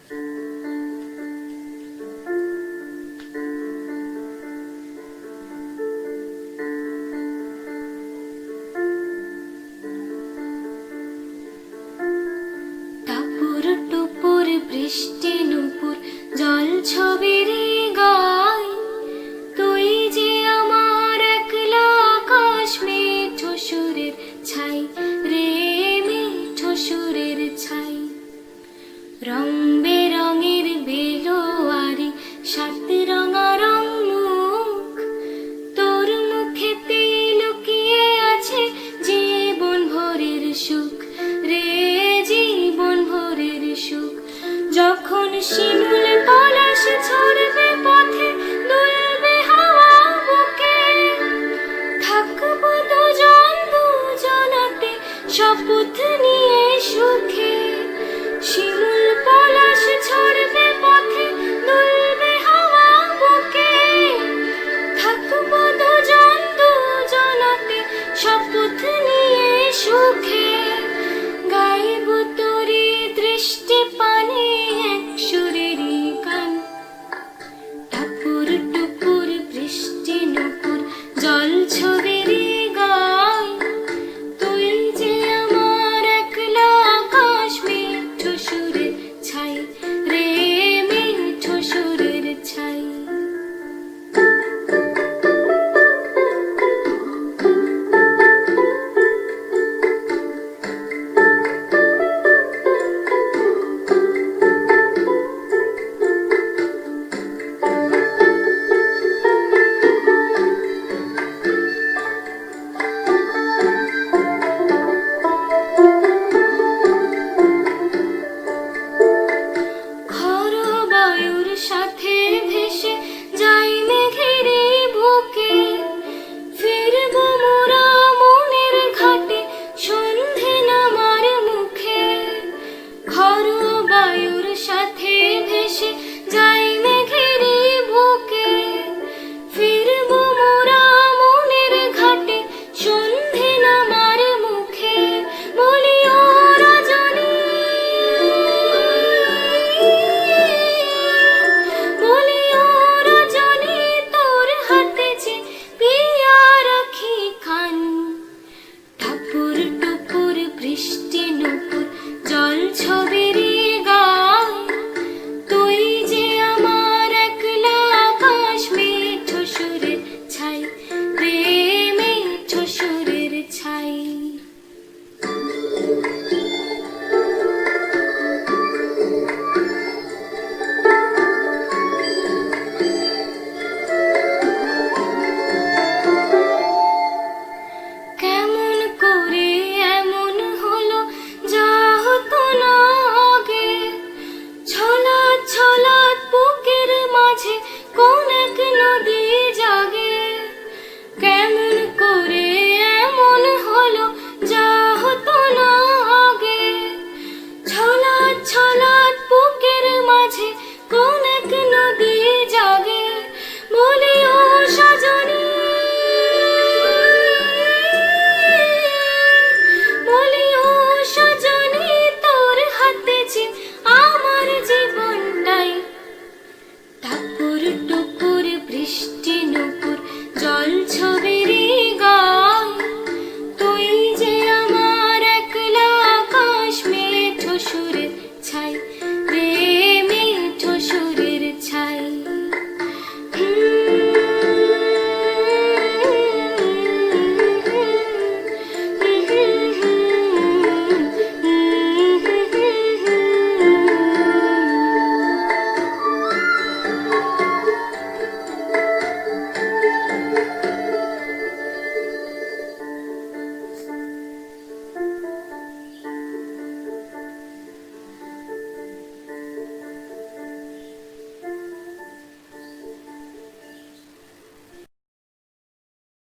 টাপুর টুপুর বৃষ্টি নুপুর জল ছবির গায়, তুই যে আমার একলা আকাশ মেঠো সুরের ছাই রে, মেঠো সুরের ছাই। রং বেরঙের বেলোয়ারি সাত রঙা রং মুখ, তোর মুখেতে লুকিয়ে আছে জীবন ভরের সুখ রে, জীবন ভরের সুখ। যখন শিমুল পলাশ ছড়বে পথে দুলবে হাওয়া বুকে, থাকবো দুজন দুজনাতে শপথ নিয়ে সুখে। শিমুল পলাশ ছড়বে পথে দুলবে হাওয়া বুকে, থাকবো দুজন দুজনাতে শপথ নিয়ে সুখে। গাইব তোরে দৃষ্টি পানে এক সুরেরই গান, টাপুর টুপুর বৃষ্টি নুপুর জল ছবির গায়, তুই যে আমার একলা আকাশ মেঠো সুরের ছাই রে, মেঠো সুরের ছাই। বায়ুর সাথে ভেসে যাই মেঘের বুকে, ফিরবো মোরা মনের ঘাটে সন্ধে নামার মুখে। খর বায়ুর সাথে ভেসে যাই মেঘের বুকে, ফিরবো মোরা মনের ঘাটে সন্ধে নামার মুখে। বলি ও রজনী, বলি ও রজনী, তোর হাতে যে পিয়া রাখি খান। টাপুর টুপুর বৃষ্টি